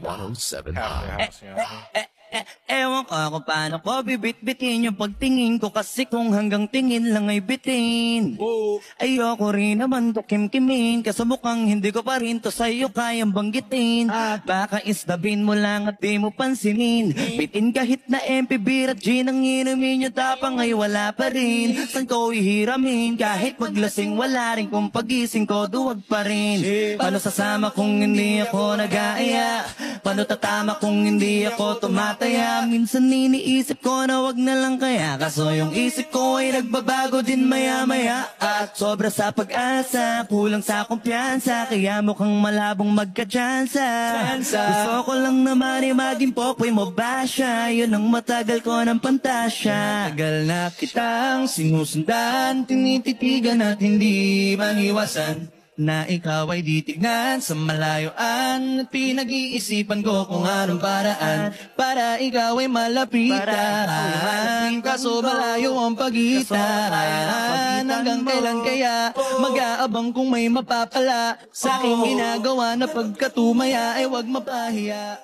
107 Half the High. house, yeah. Ewan ko kung paano ko bibit-bitin yung pagtingin ko, kasi kung hanggang tingin lang ay bitin. Ayoko rin naman to kim-kimin, kasi mukhang hindi ko pa rin to sa'yo kayang banggitin. Baka isdabin mo lang at di mo pansinin. Bitin kahit na MP beer at gin ang inumin nyo, tapang ay wala pa rin. San ko ihiramin, kahit maglasing wala rin, kung pagising ko duwag pa rin. Paano sasama kung hindi ako nag-aaya? Paano tatama kung hindi ako tumataya? Minsan iniisip ko na wag na lang kaya, kaso yung isip ko ay nagbabago din maya-maya. At sobra sa pag-asa, kulang sa kumpiyansa, kaya mukhang malabong magka-tsansa. Gusto ko lang naman ay maging popoy mo ba siya, yun ang matagal ko ng pantasya. Tagal na kitang sinusundan, tinititigan at hindi maniwasan, na ikaw ay ditignan sa malayuan, at pinag-iisipan ko kung anong paraan para ikaw ay malapitan. Kaso malayo ang pagitan, hanggang kailan kaya mag-aabang kung may mapapala sa aking ginagawa, na pagkatumaya ay wag mapahiya.